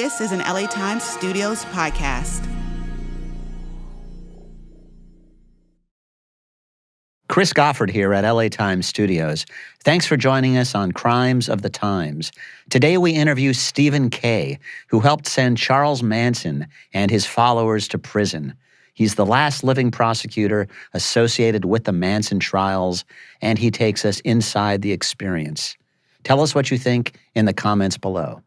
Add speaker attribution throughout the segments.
Speaker 1: This is an LA Times Studios podcast.
Speaker 2: Chris Goffard here at LA Times Studios. Thanks for joining us on Crimes of the Times. Today we interview Stephen Kay, who helped send Charles Manson and his followers to prison. He's the last living prosecutor associated with the Manson trials, and he takes us inside the experience. Tell us what you think in the comments below.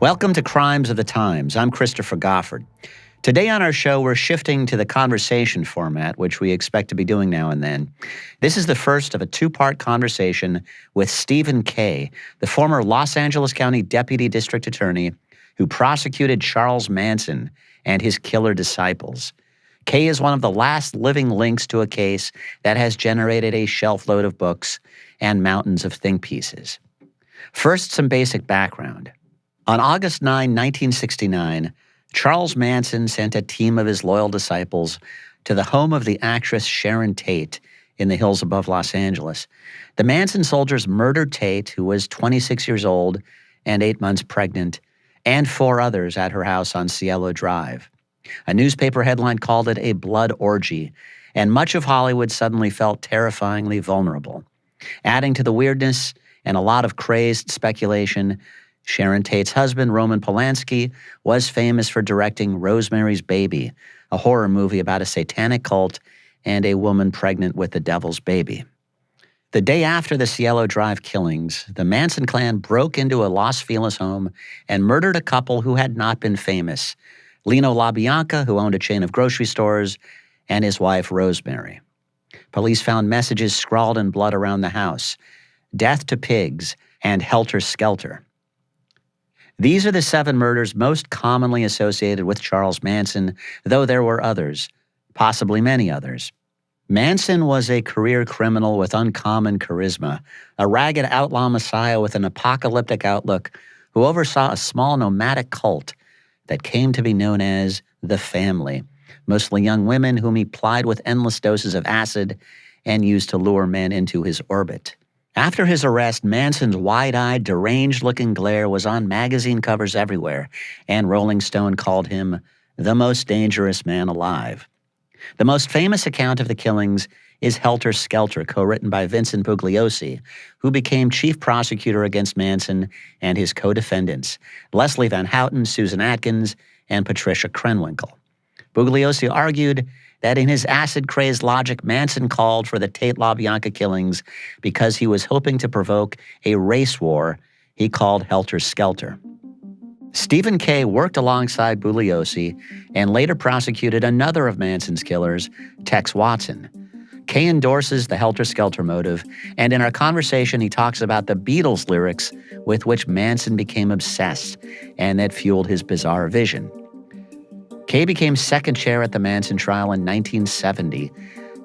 Speaker 2: Welcome to Crimes of the Times. I'm Christopher Goffard. Today on our show, we're shifting to the conversation format, which we expect to be doing now and then. This is the first of a two-part conversation with Stephen Kay, the former Los Angeles County Deputy District Attorney who prosecuted Charles Manson and his killer disciples. Kay is one of the last living links to a case that has generated a shelf load of books and mountains of think pieces. First, some basic background. On August 9, 1969, Charles Manson sent a team of his loyal disciples to the home of the actress Sharon Tate in the hills above Los Angeles. The Manson soldiers murdered Tate, who was 26 years old and 8 months pregnant, and 4 others at her house on Cielo Drive. A newspaper headline called it a blood orgy, and much of Hollywood suddenly felt terrifyingly vulnerable. Adding to the weirdness and a lot of crazed speculation, Sharon Tate's husband, Roman Polanski, was famous for directing Rosemary's Baby, a horror movie about a satanic cult and a woman pregnant with the devil's baby. The day after the Cielo Drive killings, the Manson clan broke into a Los Feliz home and murdered a couple who had not been famous, Lino LaBianca, who owned a chain of grocery stores, and his wife, Rosemary. Police found messages scrawled in blood around the house: "Death to pigs" and "Helter Skelter." These are the 7 murders most commonly associated with Charles Manson, though there were others, possibly many others. Manson was a career criminal with uncommon charisma, a ragged outlaw messiah with an apocalyptic outlook who oversaw a small nomadic cult that came to be known as the Family, mostly young women whom he plied with endless doses of acid and used to lure men into his orbit. After his arrest, Manson's wide-eyed, deranged-looking glare was on magazine covers everywhere, and Rolling Stone called him the most dangerous man alive. The most famous account of the killings is Helter Skelter, co-written by Vincent Bugliosi, who became chief prosecutor against Manson and his co-defendants, Leslie Van Houten, Susan Atkins, and Patricia Krenwinkel. Bugliosi argued that in his acid-crazed logic, Manson called for the Tate-LaBianca killings because he was hoping to provoke a race war he called Helter Skelter. Stephen Kay worked alongside Bugliosi and later prosecuted another of Manson's killers, Tex Watson. Kay endorses the Helter Skelter motive, and in our conversation he talks about the Beatles lyrics with which Manson became obsessed and that fueled his bizarre vision. Kay became second chair at the Manson trial in 1970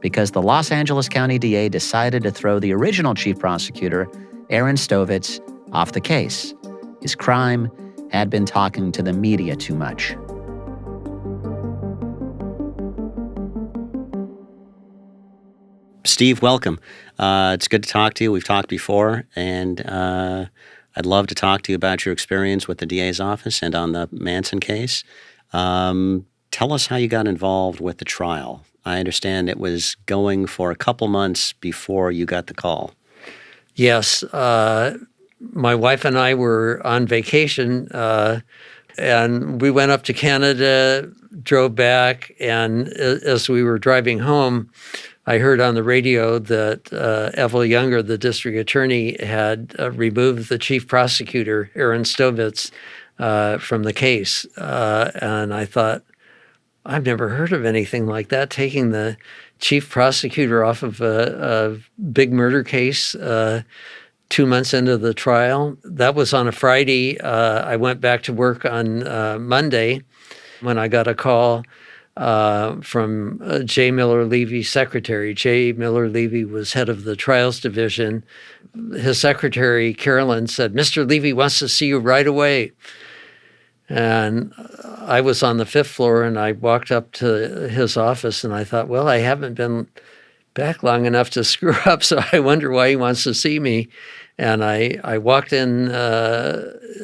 Speaker 2: because the Los Angeles County DA decided to throw the original chief prosecutor, Aaron Stovitz, off the case. His crime had been talking to the media too much. Steve, welcome. It's good to talk to you. We've talked before, and I'd love to talk to you about your experience with the DA's office and on the Manson case. Tell us how you got involved with the trial. I understand it was going for a couple months before you got the call.
Speaker 3: Yes. My wife and I were on vacation, and we went up to Canada, drove back, and as we were driving home, I heard on the radio that Evel Younger, the district attorney, had removed the chief prosecutor, Aaron Stovitz, from the case. And I thought, I've never heard of anything like that, taking the chief prosecutor off of a big murder case 2 months into the trial. That was on a Friday. I went back to work on Monday when I got a call from J. Miller Levy's secretary. J. Miller Levy was head of the trials division. His secretary, Carolyn, said, "Mr. Levy wants to see you right away." And I was on the 5th floor, and I walked up to his office, and I thought, well, I haven't been back long enough to screw up, so I wonder why he wants to see me. And I walked in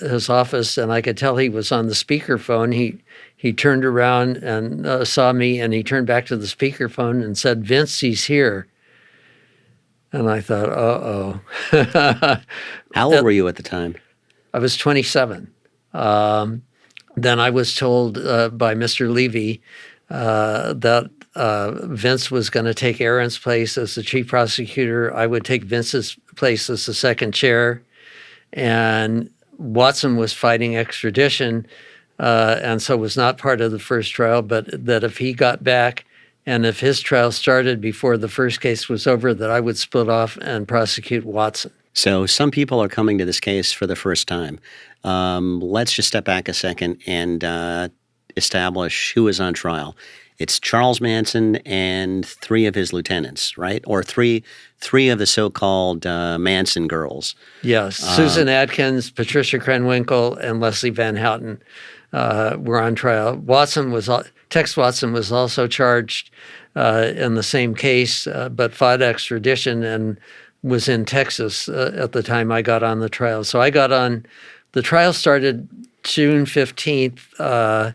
Speaker 3: his office, and I could tell he was on the speakerphone. He turned around and saw me, and he turned back to the speakerphone and said, "Vince, he's here." And I thought, uh-oh.
Speaker 2: How old were you at the time?
Speaker 3: I was 27. Then I was told by Mr. Levy that Vince was going to take Aaron's place as the chief prosecutor. I would take Vince's place as the second chair. And Watson was fighting extradition, and so was not part of the first trial, but that if he got back and if his trial started before the first case was over, that I would split off and prosecute Watson.
Speaker 2: So some people are coming to this case for the first time. Let's just step back a second and establish who is on trial. It's Charles Manson and three of his lieutenants, right? Or three of the so-called Manson girls.
Speaker 3: Yes, Susan Atkins, Patricia Krenwinkel, and Leslie Van Houten were on trial. Tex Watson was also charged in the same case, but fought extradition and was in Texas at the time I got on the trial. So the trial started June 15th,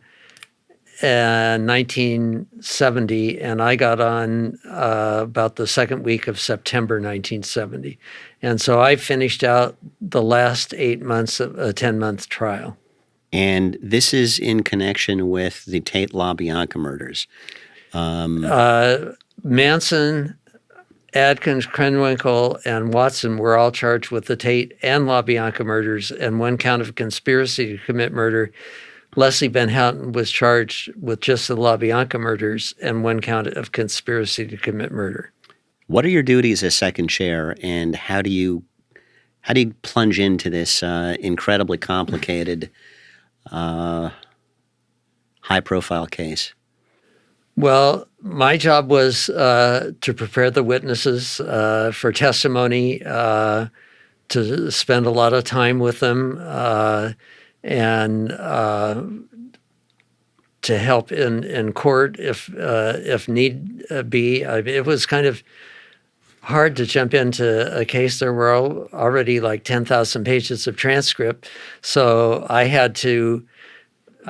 Speaker 3: 1970, and I got on about the second week of September 1970. And so I finished out the last 8 months of a 10-month trial.
Speaker 2: And this is in connection with the Tate LaBianca murders.
Speaker 3: Manson, Adkins, Krenwinkel, and Watson were all charged with the Tate and LaBianca murders and one count of conspiracy to commit murder. Leslie Van Houten was charged with just the LaBianca murders and one count of conspiracy to commit murder.
Speaker 2: What are your duties as second chair, and how do you plunge into this incredibly complicated, high-profile case?
Speaker 3: Well, my job was to prepare the witnesses for testimony, to spend a lot of time with them, and to help in court if need be. It was kind of hard to jump into a case. There were already like 10,000 pages of transcript, so I had to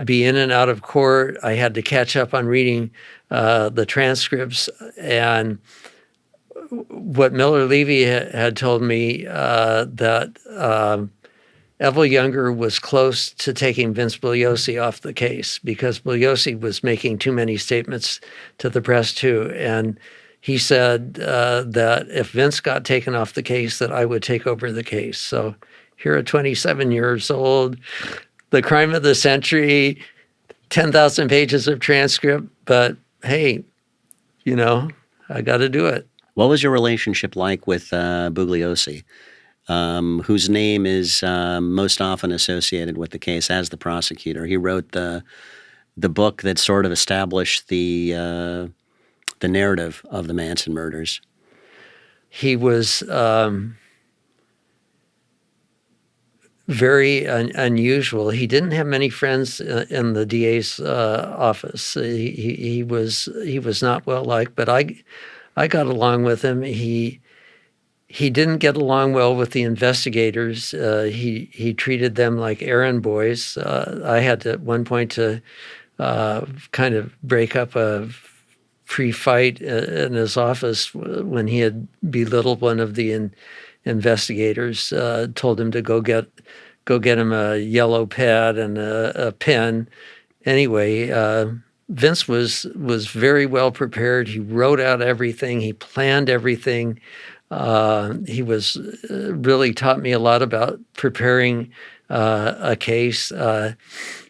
Speaker 3: be in and out of court. I had to catch up on reading the transcripts. And what Miller Levy had told me that Evel Younger was close to taking Vince Bugliosi off the case because Bugliosi was making too many statements to the press too. And he said that if Vince got taken off the case, that I would take over the case. So here at 27 years old, the crime of the century, 10,000 pages of transcript, but hey, I got to do it.
Speaker 2: What was your relationship like with Bugliosi, whose name is most often associated with the case as the prosecutor? He wrote the book that sort of established the narrative of the Manson murders.
Speaker 3: He was very unusual. He didn't have many friends in the DA's office. He was not well liked, but I got along with him. He didn't get along well with the investigators. He treated them like errand boys. I had to, at one point to kind of break up a pre-fight in his office when he had belittled one of the investigators, told him to go get him a yellow pad and a pen. Anyway, Vince was very well prepared. He wrote out everything. He planned everything. He was really taught me a lot about preparing a case.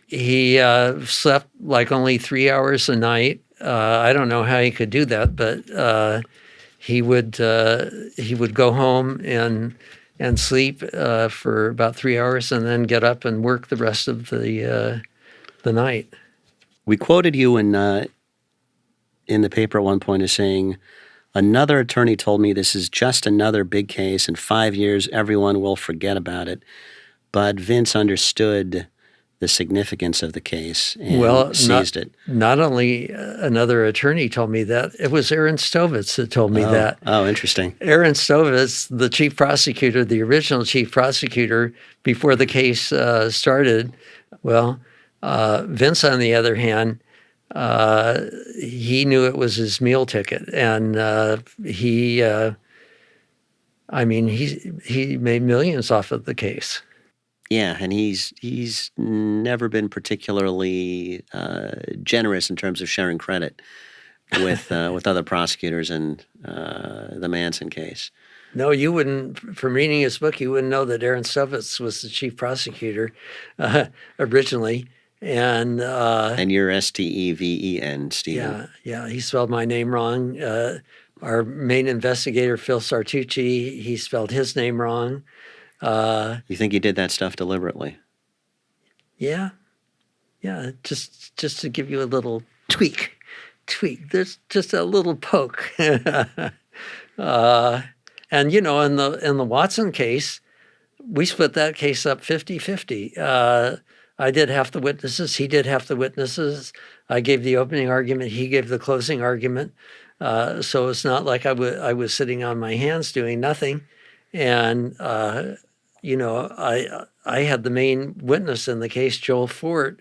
Speaker 3: He slept like only 3 hours a night. I don't know how he could do that, but he would go home and sleep for about 3 hours and then get up and work the rest of the night.
Speaker 2: We quoted you in the paper at one point as saying, "Another attorney told me this is just another big case. In 5 years, everyone will forget about it. But Vince understood the significance of the case and seized it.
Speaker 3: Not only another attorney told me that, it was Aaron Stovitz that told me that.
Speaker 2: Oh, interesting.
Speaker 3: Aaron Stovitz, the chief prosecutor, the original chief prosecutor before the case started. Well, Vince, on the other hand, he knew it was his meal ticket, and he made millions off of the case.
Speaker 2: Yeah, and he's never been particularly generous in terms of sharing credit with other prosecutors in the Manson case.
Speaker 3: No, you wouldn't. From reading his book, you wouldn't know that Aaron Stovitz was the chief prosecutor originally, and
Speaker 2: you're Steven, Stephen.
Speaker 3: Yeah. He spelled my name wrong. Our main investigator, Phil Sartucci, he spelled his name wrong.
Speaker 2: You think he did that stuff deliberately?
Speaker 3: Yeah, just to give you a little tweak. There's just a little poke. And in the Watson case, we split that case up 50-50. I did half the witnesses. He did half the witnesses. I gave the opening argument. He gave the closing argument. So it's not like I was sitting on my hands doing nothing. And I had the main witness in the case, Joel Fort.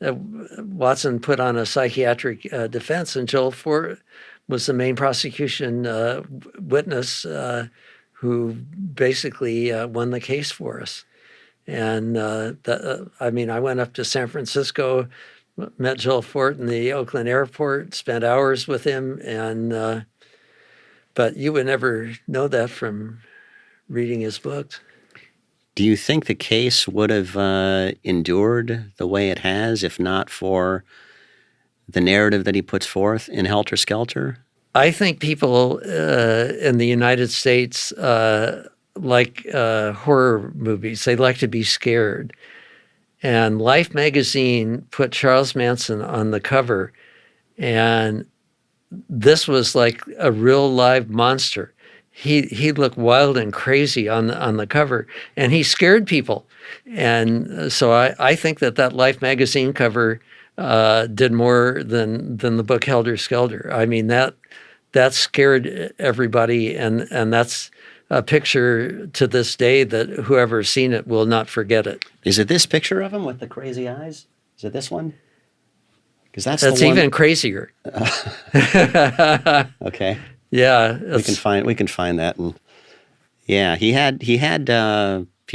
Speaker 3: Watson put on a psychiatric defense, and Joel Fort was the main prosecution witness who basically won the case for us. And I went up to San Francisco, met Joel Fort in the Oakland airport, spent hours with him, and but you would never know that from reading his books.
Speaker 2: Do you think the case would have endured the way it has if not for the narrative that he puts forth in Helter Skelter?
Speaker 3: I think people in the United States like horror movies. They like to be scared. And Life magazine put Charles Manson on the cover, and this was like a real live monster. He looked wild and crazy on the cover, and he scared people. And so I think that Life magazine cover did more than the book Helter Skelter. I mean, that scared everybody, and that's a picture to this day that whoever's seen it will not forget it.
Speaker 2: Is it this picture of him with the crazy eyes? Is it this one? Because that's
Speaker 3: even crazier.
Speaker 2: Okay.
Speaker 3: Yeah,
Speaker 2: we can find that, and yeah, he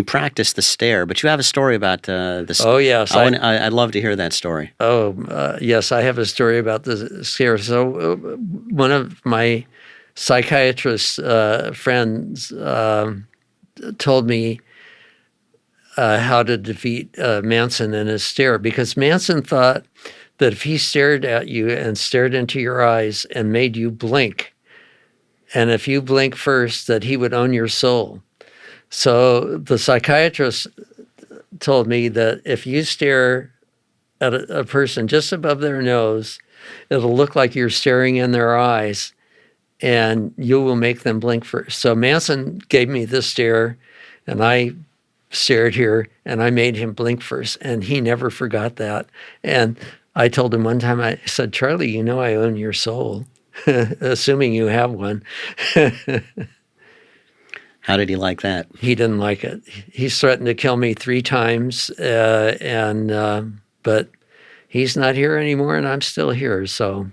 Speaker 2: practiced the stare. But you have a story about the.
Speaker 3: Oh yes,
Speaker 2: I'd love to hear that story.
Speaker 3: Oh yes, I have a story about the stare. So one of my psychiatrist friends told me how to defeat Manson in his stare, because Manson thought that if he stared at you and stared into your eyes and made you blink, and if you blink first, that he would own your soul. So the psychiatrist told me that if you stare at a person just above their nose, it'll look like you're staring in their eyes, and you will make them blink first. So Manson gave me this stare, and I stared here, and I made him blink first, and he never forgot that. And I told him one time, I said, "Charlie, you know I own your soul." Assuming you have one.
Speaker 2: How did he like that?
Speaker 3: He didn't like it. He's threatened to kill me 3 times, but he's not here anymore, and I'm still here. So,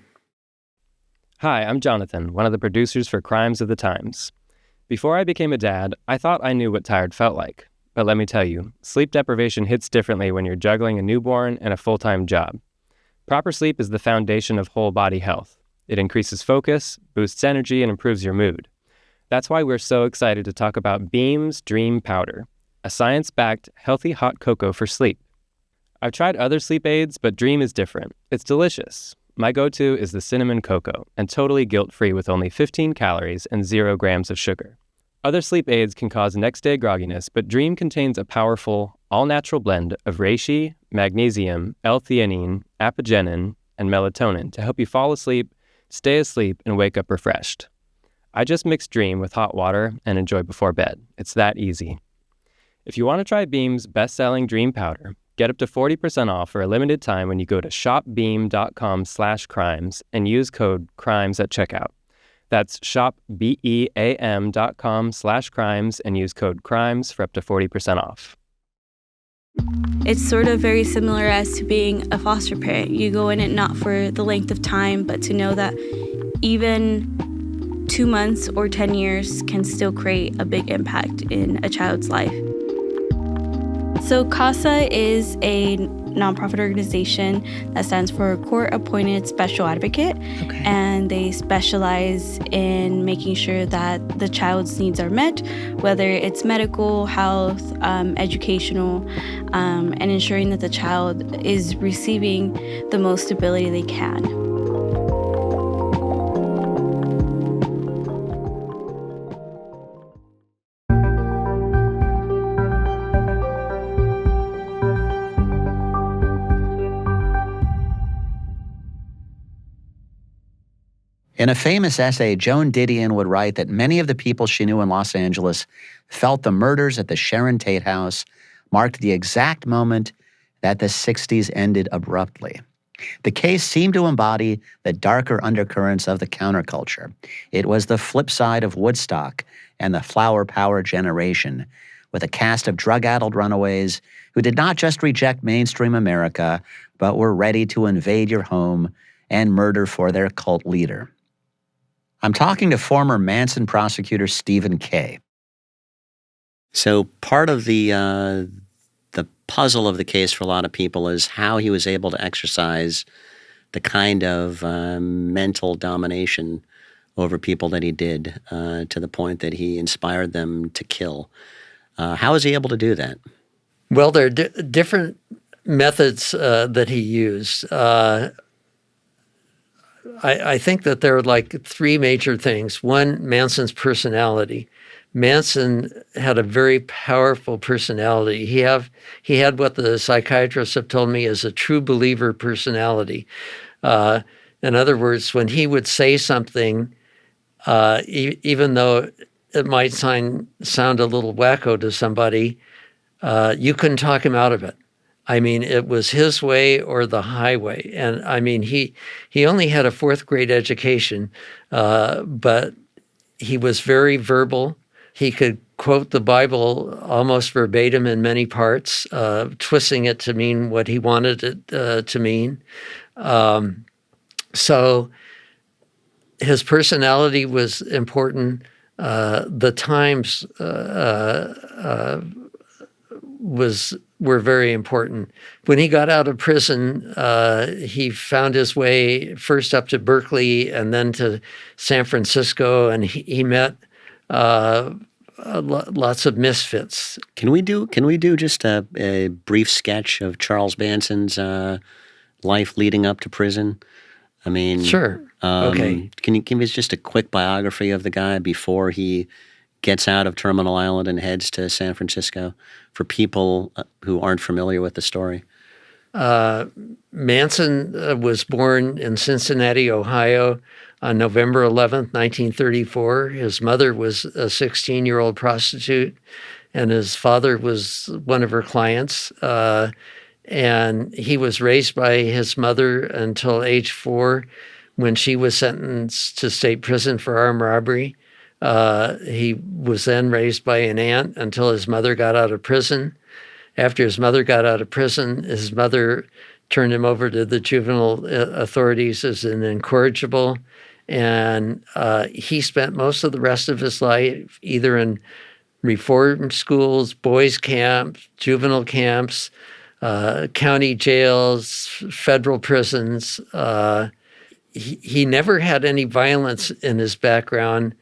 Speaker 4: hi, I'm Jonathan, one of the producers for Crimes of the Times. Before I became a dad, I thought I knew what tired felt like. But let me tell you, sleep deprivation hits differently when you're juggling a newborn and a full-time job. Proper sleep is the foundation of whole body health. It increases focus, boosts energy, and improves your mood. That's why we're so excited to talk about Beam's Dream Powder, a science-backed, healthy hot cocoa for sleep. I've tried other sleep aids, but Dream is different. It's delicious. My go-to is the cinnamon cocoa, and totally guilt-free with only 15 calories and 0 grams of sugar. Other sleep aids can cause next-day grogginess, but Dream contains a powerful, all-natural blend of reishi, magnesium, L-theanine, apigenin, and melatonin to help you fall asleep, stay asleep, and wake up refreshed. I just mix Dream with hot water and enjoy before bed. It's that easy. If you want to try Beam's best-selling Dream Powder, Get up to 40% off for a limited time when you go to shopbeam.com/crimes and use code CRIMES at checkout. That's shopbeam.com/crimes and use code CRIMES for up to 40% off.
Speaker 5: It's sort of very similar as to being a foster parent. You go in it not for the length of time, but to know that even 2 months or 10 years can still create a big impact in a child's life. So CASA is a nonprofit organization that stands for Court-Appointed Special Advocate, and they specialize in making sure that the child's needs are met, whether it's medical, health, educational, and ensuring that the child is receiving the most stability they can.
Speaker 2: In a famous essay, Joan Didion would write that many of the people she knew in Los Angeles felt the murders at the Sharon Tate house marked the exact moment that the 60s ended abruptly. The case seemed to embody the darker undercurrents of the counterculture. It was the flip side of Woodstock and the flower power generation, with a cast of drug-addled runaways who did not just reject mainstream America, but were ready to invade your home and murder for their cult leader. I'm talking to former Manson prosecutor Stephen Kay. So part of the puzzle of the case for a lot of people is how he was able to exercise the kind of mental domination over people that he did, to the point that he inspired them to kill. How was he able to do that?
Speaker 3: Well, there are different methods that he used. I think that there are like three major things. One, Manson's personality. Manson had a very powerful personality. He had what the psychiatrists have told me is a true believer personality. In other words, when he would say something, even though it might sound a little wacko to somebody, you couldn't talk him out of it. I mean, it was his way or the highway. And I mean, he only had a fourth grade education, but he was very verbal. He could quote the Bible almost verbatim in many parts, twisting it to mean what he wanted it to mean. So his personality was important. The times were very important. When he got out of prison, he found his way first up to Berkeley and then to San Francisco, and he met lots of misfits.
Speaker 2: Can we do just a brief sketch of Charles Manson's life leading up to prison? I mean,
Speaker 3: sure. Okay.
Speaker 2: Can you give us just a quick biography of the guy before he gets out of Terminal Island and heads to San Francisco, for people who aren't familiar with the story?
Speaker 3: Manson was born in Cincinnati, Ohio, on November 11th, 1934. His mother was a 16-year-old prostitute, and his father was one of her clients. And he was raised by his mother until age 4, when she was sentenced to state prison for armed robbery. He was then raised by an aunt until his mother got out of prison. After his mother got out of prison, his mother turned him over to the juvenile authorities as an incorrigible. And he spent most of the rest of his life either in reform schools, boys' camps, juvenile camps, county jails, federal prisons. He never had any violence in his background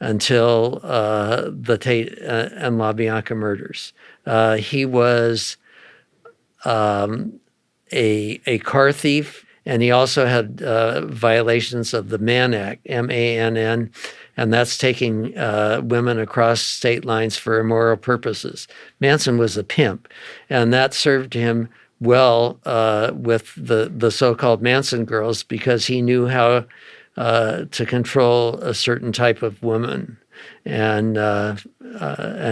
Speaker 3: until the Tate and LaBianca murders. He was a car thief, and he also had violations of the Mann Act, M-A-N-N, and that's taking women across state lines for immoral purposes. Manson was a pimp, and that served him well with the so-called Manson girls, because he knew how to control a certain type of woman, and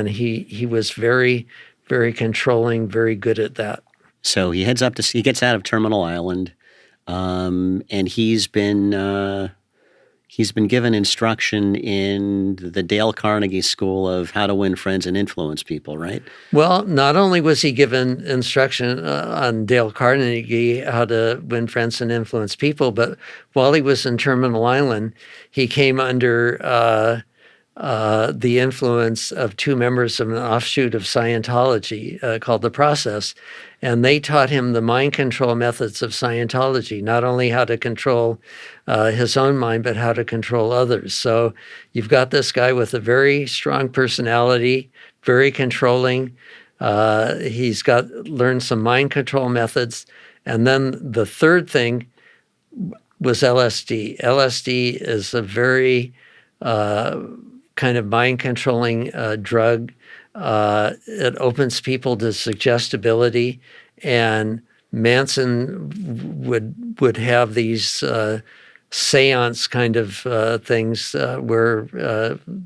Speaker 3: he was very, very controlling, very good at that.
Speaker 2: So he heads up to he gets out of Terminal Island, and he's been given instruction in the Dale Carnegie School of how to win friends and influence people, right?
Speaker 3: Well, not only was he given instruction on Dale Carnegie, how to win friends and influence people, but while he was in Terminal Island, he came under the influence of two members of an offshoot of Scientology called The Process. And they taught him the mind control methods of Scientology, not only how to control his own mind, but how to control others. So you've got this guy with a very strong personality, very controlling. He's learned some mind control methods. And then the third thing was LSD. LSD is a very kind of mind-controlling drug. It opens people to suggestibility, and Manson would have these seance kind of things where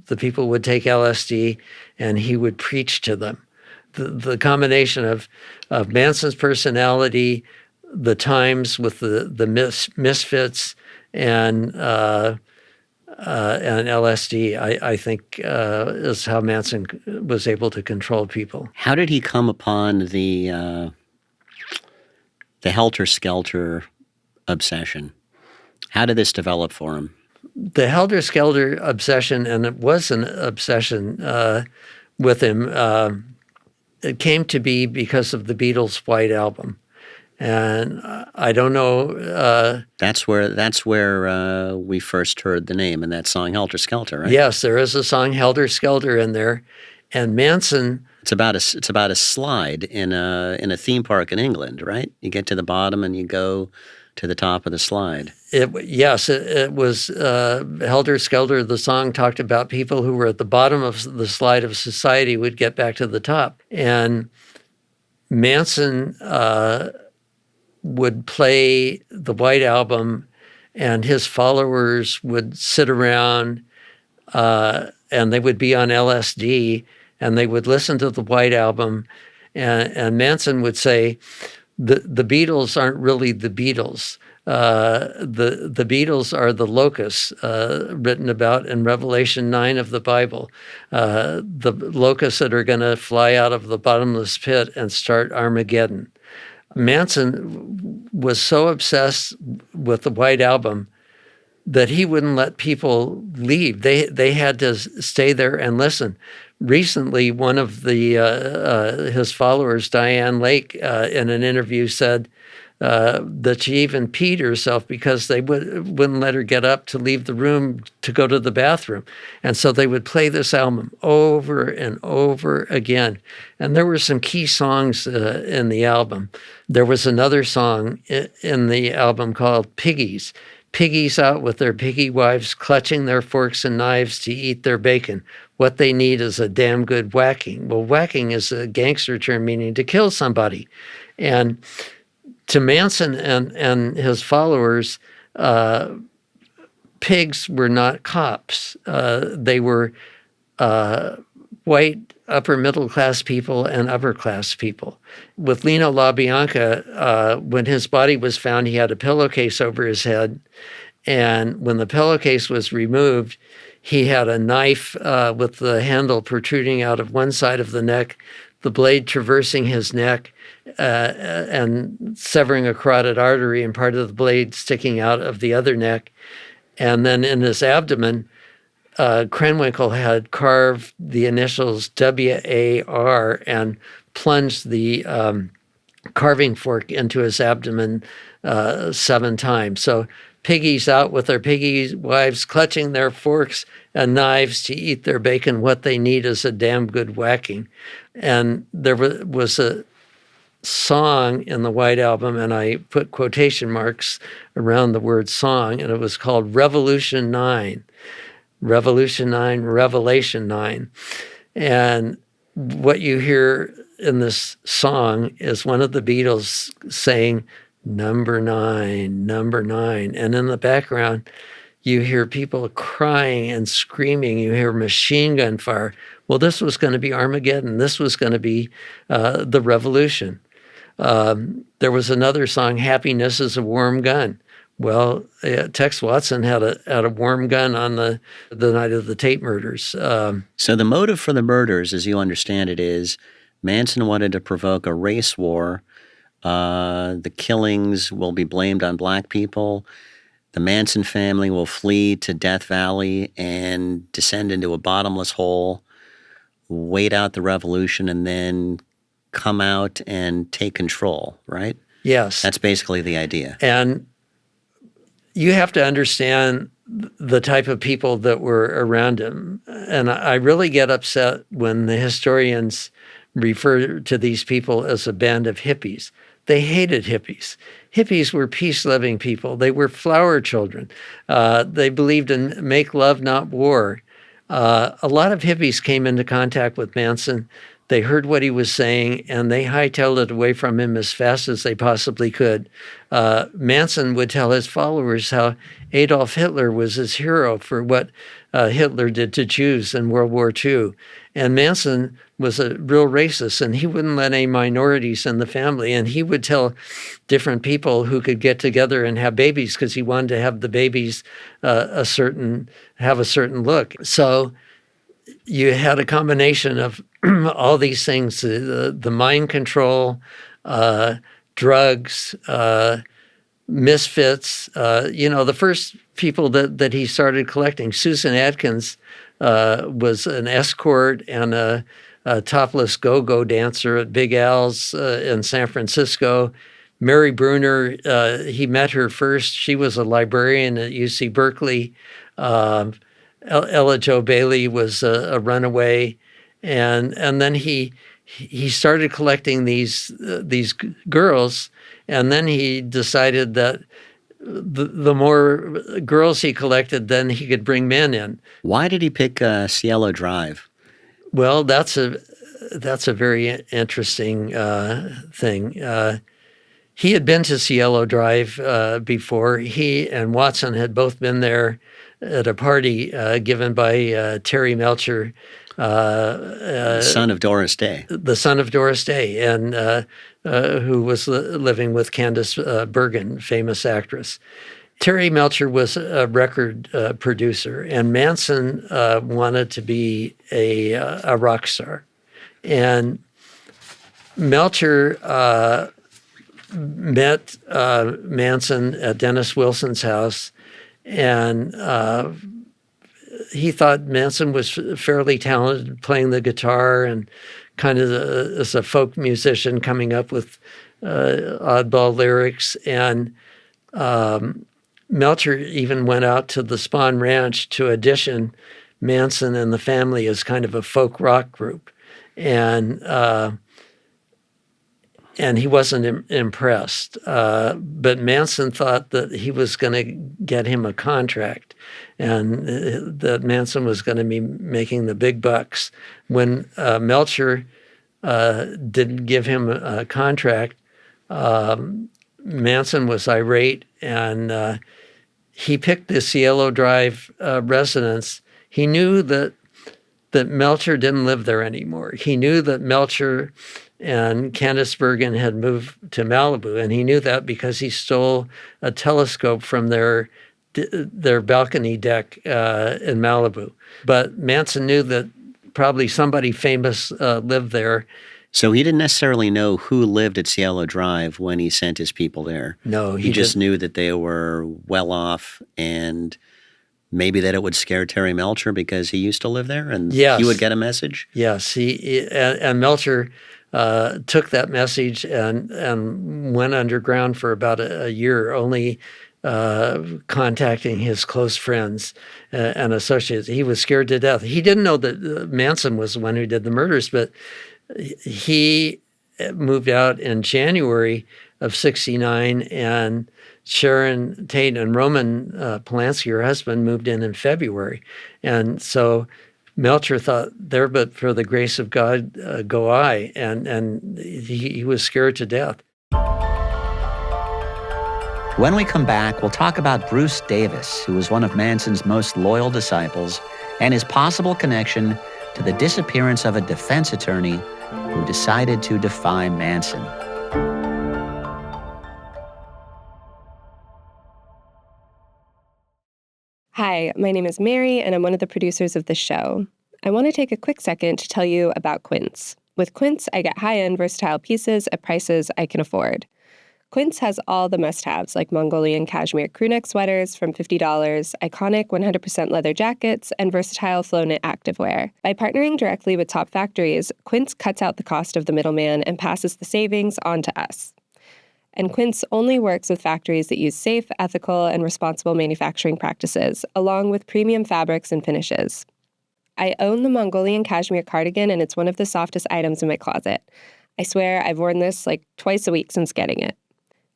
Speaker 3: the people would take LSD and he would preach to them. The combination of Manson's personality, the times with the misfits, and LSD, I think, is how Manson was able to control people.
Speaker 2: How did he come upon the Helter Skelter obsession? How did this develop for him?
Speaker 3: The Helter Skelter obsession, and it was an obsession with him, it came to be because of the Beatles' White Album. And I don't know.
Speaker 2: That's where we first heard the name in that song Helter Skelter, right?
Speaker 3: Yes, there is a song Helter Skelter in there, and Manson.
Speaker 2: It's about a slide in a theme park in England, right? You get to the bottom and you go to the top of the slide.
Speaker 3: It was Helter Skelter. The song talked about people who were at the bottom of the slide of society would get back to the top, and Manson would play the White Album, and his followers would sit around and they would be on LSD, and they would listen to the White Album, and Manson would say, the Beatles aren't really the Beatles. The Beatles are the locusts written about in Revelation 9 of the Bible, the locusts that are going to fly out of the bottomless pit and start Armageddon. Manson was so obsessed with the White Album that he wouldn't let people leave. They had to stay there and listen. Recently, one of his followers, Diane Lake, in an interview said that she even peed herself because they wouldn't let her get up to leave the room to go to the bathroom. And so they would play this album over and over again. And there were some key songs in the album. There was another song in the album called Piggies. Piggies out with their piggy wives, clutching their forks and knives to eat their bacon. What they need is a damn good whacking. Well, whacking is a gangster term meaning to kill somebody. And to Manson and his followers, pigs were not cops. They were white upper middle class people and upper class people. With Lino LaBianca, when his body was found, he had a pillowcase over his head. And when the pillowcase was removed, he had a knife with the handle protruding out of one side of the neck, the blade traversing his neck and severing a carotid artery and part of the blade sticking out of the other neck. And then in his abdomen, Krenwinkel had carved the initials WAR and plunged the carving fork into his abdomen 7 times. So piggies out with their piggy wives, clutching their forks and knives to eat their bacon. What they need is a damn good whacking. And there was a song in the White Album, and I put quotation marks around the word song, and it was called Revolution 9. Revolution 9, Revelation 9. And what you hear in this song is one of the Beatles saying, number 9, number 9. And in the background, you hear people crying and screaming. You hear machine gun fire. Well, this was going to be Armageddon. This was going to be the revolution. There was another song, Happiness is a Warm Gun. Well, Tex Watson had a warm gun on the night of the Tate murders.
Speaker 2: So the motive for the murders, as you understand it, is Manson wanted to provoke a race war. The killings will be blamed on black people. The Manson family will flee to Death Valley and descend into a bottomless hole, wait out the revolution, and then come out and take control, right?
Speaker 3: Yes.
Speaker 2: That's basically the idea.
Speaker 3: And you have to understand the type of people that were around him. And I really get upset when the historians refer to these people as a band of hippies. They hated hippies. Hippies were peace-loving people. They were flower children. They believed in make love, not war. A lot of hippies came into contact with Manson. They heard what he was saying, and they hightailed it away from him as fast as they possibly could. Manson would tell his followers how Adolf Hitler was his hero for what Hitler did to Jews in World War II. And Manson was a real racist, and he wouldn't let any minorities in the family. And he would tell different people who could get together and have babies because he wanted to have the babies have a certain look. So you had a combination of all these things, the mind control, drugs, misfits. The first people that he started collecting, Susan Atkins was an escort and a topless go-go dancer at Big Al's in San Francisco. Mary Bruner, he met her first. She was a librarian at UC Berkeley. Ella Jo Bailey was a runaway, and then he started collecting these girls, and then he decided that the more girls he collected, then he could bring men in.
Speaker 2: Why did he pick Cielo Drive?
Speaker 3: Well, that's a very interesting thing. He had been to Cielo Drive before. He and Watson had both been there at a party given by Terry Melcher,
Speaker 2: son of Doris Day.
Speaker 3: The son of Doris Day, and who was living with Candace Bergen, famous actress. Terry Melcher was a record producer, and Manson wanted to be a rock star. And Melcher met Manson at Dennis Wilson's house, and he thought Manson was fairly talented playing the guitar and kind of as a folk musician coming up with oddball lyrics. And Melcher even went out to the Spahn Ranch to audition Manson and the Family as kind of a folk rock group. And he wasn't impressed. But Manson thought that he was going to get him a contract and that Manson was going to be making the big bucks. When Melcher didn't give him a contract, Manson was irate, and he picked the Cielo Drive residence. He knew that Melcher didn't live there anymore. He knew that Melcher and Candace Bergen had moved to Malibu, and he knew that because he stole a telescope from their balcony deck in Malibu. But Manson knew that probably somebody famous lived there.
Speaker 2: So he didn't necessarily know who lived at Cielo Drive when he sent his people there.
Speaker 3: No,
Speaker 2: he just knew that they were well off, and maybe that it would scare Terry Melcher because he used to live there, and
Speaker 3: yes.
Speaker 2: He would get a message.
Speaker 3: Yes, and Melcher took that message and went underground for about a year, only contacting his close friends and associates. He was scared to death. He didn't know that Manson was the one who did the murders, but he moved out in January of '69, and Sharon Tate and Roman Polanski, her husband, moved in February. And so Melcher thought, there but for the grace of God go I, and he was scared to death.
Speaker 2: When we come back, we'll talk about Bruce Davis, who was one of Manson's most loyal disciples, and his possible connection to the disappearance of a defense attorney who decided to defy Manson.
Speaker 6: Hi, my name is Mary, and I'm one of the producers of the show. I want to take a quick second to tell you about Quince. With Quince, I get high-end, versatile pieces at prices I can afford. Quince has all the must-haves like Mongolian cashmere crewneck sweaters from $50, iconic 100% leather jackets, and versatile flow-knit activewear. By partnering directly with top factories, Quince cuts out the cost of the middleman and passes the savings on to us. And Quince only works with factories that use safe, ethical, and responsible manufacturing practices, along with premium fabrics and finishes. I own the Mongolian cashmere cardigan, and it's one of the softest items in my closet. I swear I've worn this like twice a week since getting it.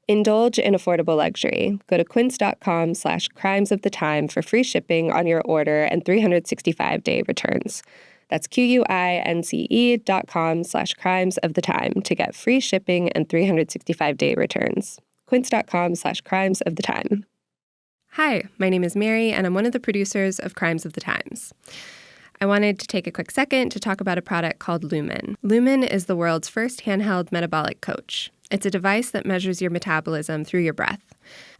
Speaker 6: Indulge in affordable luxury. Go to quince.com/crimesofthetime for free shipping on your order and 365-day returns. That's QUINCE.com/crimesofthetime to get free shipping and 365-day returns. Quince.com/crimesofthetime. Hi, my name is Mary, and I'm one of the producers of Crimes of the Times. I wanted to take a quick second to talk about a product called Lumen. Lumen is the world's first handheld metabolic coach. It's a device that measures your metabolism through your breath.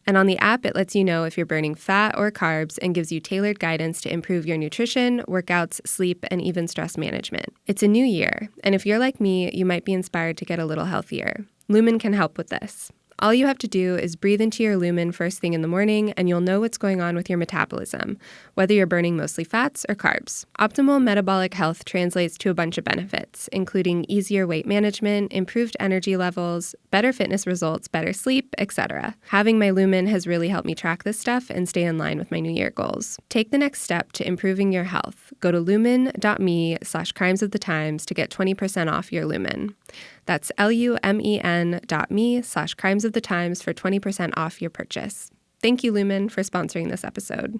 Speaker 6: And on the app, it lets you know if you're burning fat or carbs and gives you tailored guidance to improve your nutrition, workouts, sleep, and even stress management. It's a new year, and if you're like me, you might be inspired to get a little healthier. Lumen can help with this. All you have to do is breathe into your Lumen first thing in the morning, and you'll know what's going on with your metabolism, whether you're burning mostly fats or carbs. Optimal metabolic health translates to a bunch of benefits, including easier weight management, improved energy levels, better fitness results, better sleep, etc. Having my Lumen has really helped me track this stuff and stay in line with my New Year goals. Take the next step to improving your health. Go to lumen.me/crimesofthetimes to get 20% off your Lumen. That's lumen.me/crimesofthetimes for 20% off your purchase. Thank you, Lumen, for sponsoring this episode.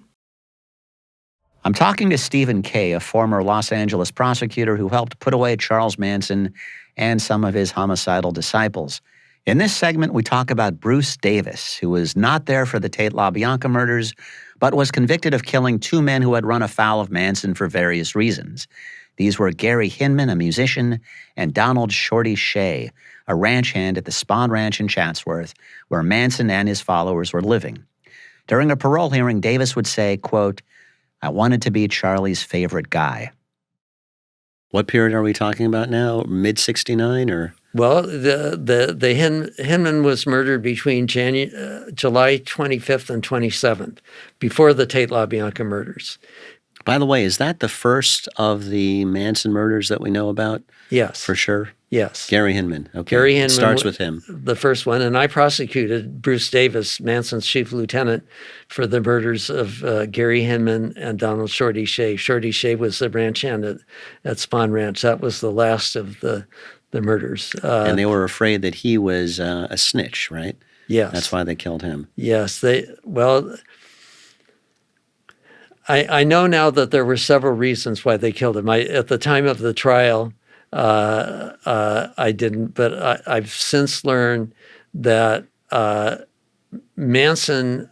Speaker 2: I'm talking to Stephen Kay, a former Los Angeles prosecutor who helped put away Charles Manson and some of his homicidal disciples. In this segment, we talk about Bruce Davis, who was not there for the Tate LaBianca murders, but was convicted of killing two men who had run afoul of Manson for various reasons. These were Gary Hinman, a musician, and Donald Shorty Shea, a ranch hand at the Spahn Ranch in Chatsworth, where Manson and his followers were living. During a parole hearing, Davis would say, quote, "I wanted to be Charlie's favorite guy." What period are we talking about now? Mid-'69 or?
Speaker 3: Well, the Hinman was murdered between July 25th and 27th, before the Tate LaBianca murders.
Speaker 2: By the way, is that the first of the Manson murders that we know about?
Speaker 3: Yes.
Speaker 2: For sure?
Speaker 3: Yes.
Speaker 2: Gary Hinman. Okay.
Speaker 3: Gary Hinman
Speaker 2: It starts with him.
Speaker 3: The first one. And I prosecuted Bruce Davis, Manson's chief lieutenant, for the murders of Gary Hinman and Donald Shorty Shea. Shorty Shea was the ranch hand at Spahn Ranch. That was the last of the murders.
Speaker 2: And they were afraid that he was a snitch, right?
Speaker 3: Yes.
Speaker 2: That's why they killed him.
Speaker 3: Yes. I know now that there were several reasons why they killed him. At the time of the trial, I didn't, but I've since learned that Manson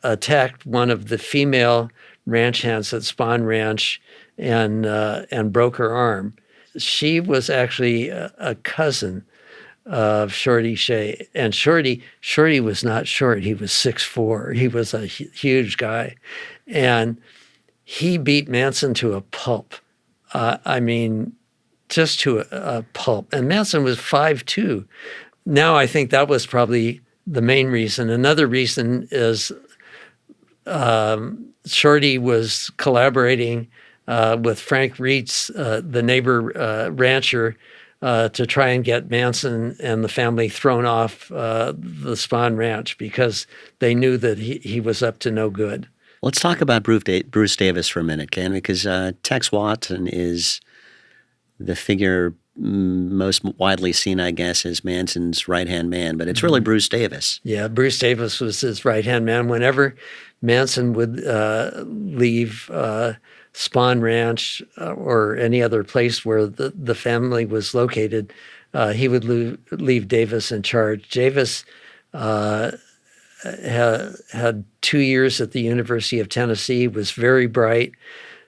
Speaker 3: attacked one of the female ranch hands at Spahn Ranch and broke her arm. She was actually a cousin of Shorty Shea, and Shorty was not short. He was 6'4". He was a huge guy, and he beat Manson to a pulp. Just to a pulp. And Manson was 5'2". Now I think that was probably the main reason. Another reason is Shorty was collaborating with Frank Reitz, the neighbor rancher, to try and get Manson and the family thrown off the Spahn Ranch because they knew that he was up to no good.
Speaker 2: Let's talk about Bruce Davis for a minute, Ken, because Tex Watson is the figure most widely seen, I guess, as Manson's right-hand man, but it's really Bruce Davis.
Speaker 3: Yeah, Bruce Davis was his right-hand man. Whenever Manson would leave Spahn Ranch or any other place where the family was located, he would leave Davis in charge. Davis had 2 years at the University of Tennessee, was very bright.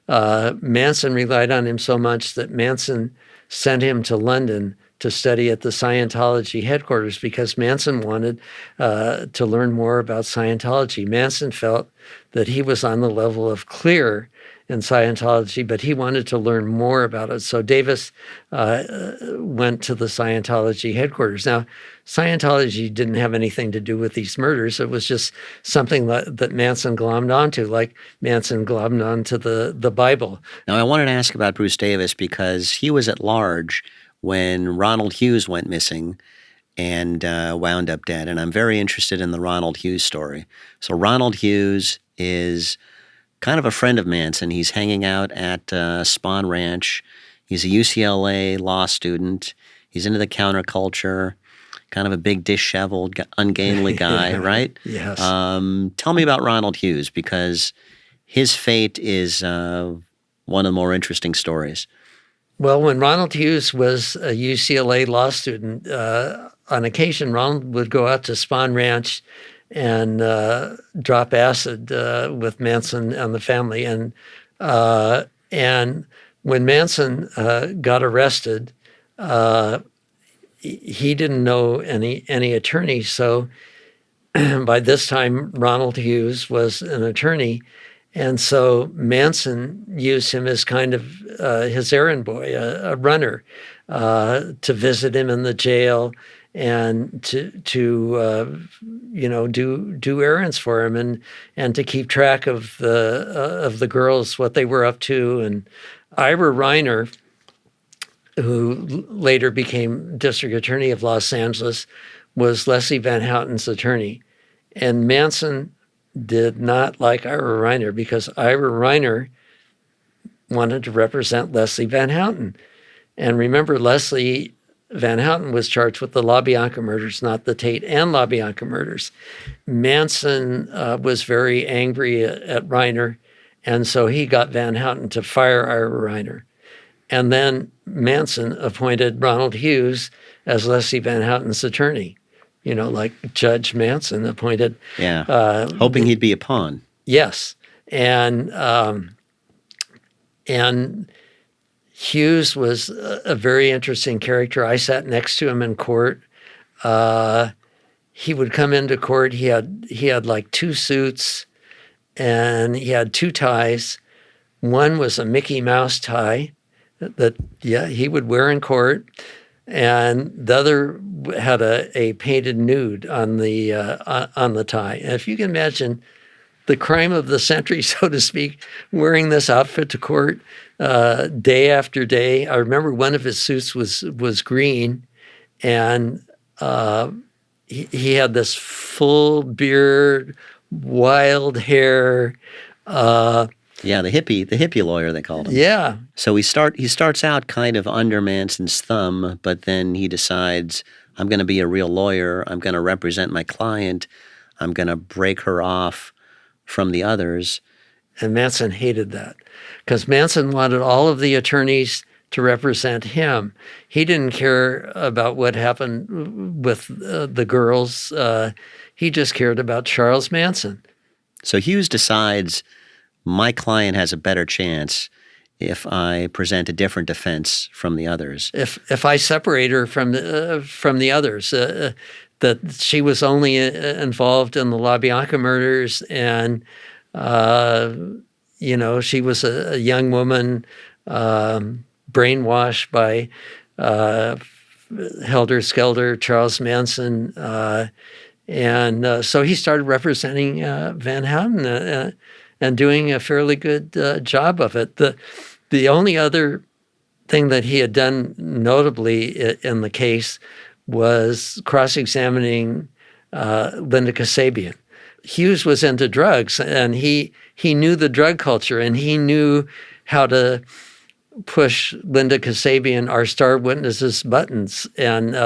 Speaker 3: Manson relied on him so much that Manson sent him to London to study at the Scientology headquarters because Manson wanted to learn more about Scientology. Manson felt that he was on the level of clear in Scientology, but he wanted to learn more about it. So Davis went to the Scientology headquarters. Now, Scientology didn't have anything to do with these murders. It was just something that Manson glommed onto, like Manson glommed onto the Bible.
Speaker 2: Now, I wanted to ask about Bruce Davis because he was at large when Ronald Hughes went missing and wound up dead. And I'm very interested in the Ronald Hughes story. So Ronald Hughes is kind of a friend of Manson. He's hanging out at Spahn Ranch. He's a UCLA law student. He's into the counterculture, kind of a big disheveled, ungainly guy, right?
Speaker 3: Yes.
Speaker 2: Tell me about Ronald Hughes because his fate is one of the more interesting stories.
Speaker 3: Well, when Ronald Hughes was a UCLA law student, on occasion, Ronald would go out to Spahn Ranch and drop acid with Manson and the family. And when Manson got arrested, he didn't know any attorney. So by this time, Ronald Hughes was an attorney. And so Manson used him as kind of his errand boy, a runner, to visit him in the jail and to do errands for him and to keep track of the girls, what they were up to. And Ira Reiner, who later became district attorney of Los Angeles, was Leslie Van Houten's attorney. And Manson did not like Ira Reiner because Ira Reiner wanted to represent Leslie Van Houten. And remember, Leslie Van Houten was charged with the LaBianca murders, not the Tate and LaBianca murders. Manson was very angry at Reiner, and so he got Van Houten to fire Ira Reiner. And then Manson appointed Ronald Hughes as Leslie Van Houten's attorney, like Judge Manson appointed.
Speaker 2: Yeah, hoping he'd be a pawn.
Speaker 3: Yes. And Hughes was a very interesting character. I sat next to him in court. He would come into court. He had like 2 suits, and he had 2 ties. One was a Mickey Mouse tie that he would wear in court, and the other had a painted nude on the tie. And if you can imagine the crime of the century, so to speak, wearing this outfit to court day after day. I remember one of his suits was green, and he had this full beard, wild hair.
Speaker 2: Yeah, the hippie lawyer, they called him.
Speaker 3: Yeah.
Speaker 2: So he starts out kind of under Manson's thumb, but then he decides, I'm going to be a real lawyer. I'm going to represent my client. I'm going to break her off from the others.
Speaker 3: And Manson hated that because Manson wanted all of the attorneys to represent him. He didn't care about what happened with the girls. He just cared about Charles Manson.
Speaker 2: So Hughes decides, my client has a better chance if I present a different defense from the others.
Speaker 3: If I separate her from the others, that she was only involved in the LaBianca murders, and she was a young woman brainwashed by Helter Skelter, Charles Manson, and so he started representing Van Houten and doing a fairly good job of it. The only other thing that he had done notably in the case was cross-examining Linda Kasabian. Hughes was into drugs, and he knew the drug culture, and he knew how to push Linda Kasabian, our star witness's buttons. And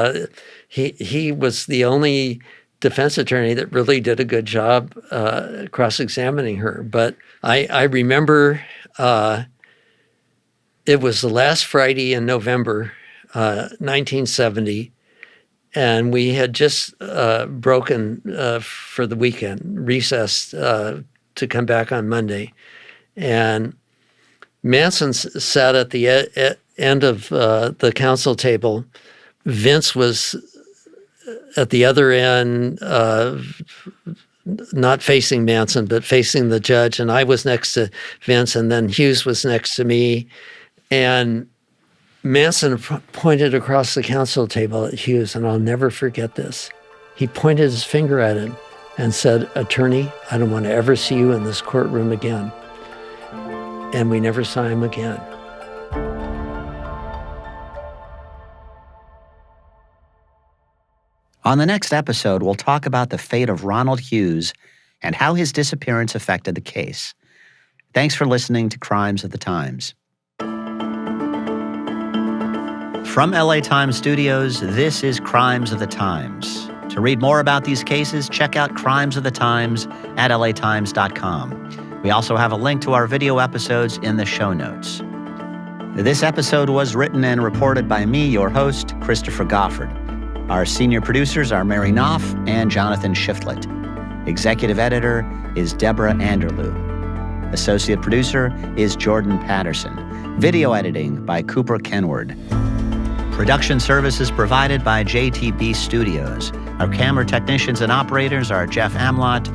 Speaker 3: he was the only defense attorney that really did a good job cross-examining her. But I remember it was the last Friday in November, 1970, and we had just broken for the weekend, recessed to come back on Monday. And Manson sat at the end of the counsel table Vince was at the other end, not facing Manson, but facing the judge. And I was next to Vince, and then Hughes was next to me. And Manson pointed across the counsel table at Hughes, and I'll never forget this. He pointed his finger at him and said, "Attorney, I don't want to ever see you in this courtroom again." And we never saw him again.
Speaker 2: On the next episode, we'll talk about the fate of Ronald Hughes and how his disappearance affected the case. Thanks for listening to Crimes of the Times. From LA Times Studios, this is Crimes of the Times. To read more about these cases, check out Crimes of the Times at latimes.com. We also have a link to our video episodes in the show notes. This episode was written and reported by me, your host, Christopher Goffard. Our senior producers are Mary Knopf and Jonathan Shiflett. Executive editor is Deborah Anderlew. Associate producer is Jordan Patterson. Video editing by Cooper Kenward. Production services provided by JTB Studios. Our camera technicians and operators are Jeff Amlott,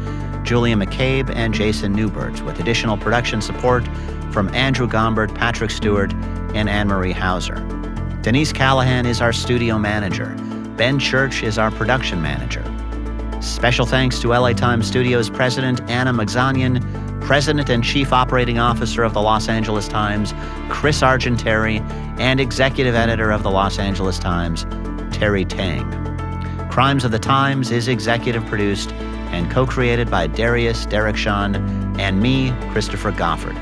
Speaker 2: Julia McCabe, and Jason Newbert, with additional production support from Andrew Gombert, Patrick Stewart, and Anne-Marie Hauser. Denise Callahan is our studio manager. Ben Church is our production manager. Special thanks to LA Times Studios President Anna Magzanian, President and Chief Operating Officer of the Los Angeles Times, Chris Argenteri, and Executive Editor of the Los Angeles Times, Terry Tang. Crimes of the Times is executive produced and co-created by Darius Derrickson and me, Christopher Goffard.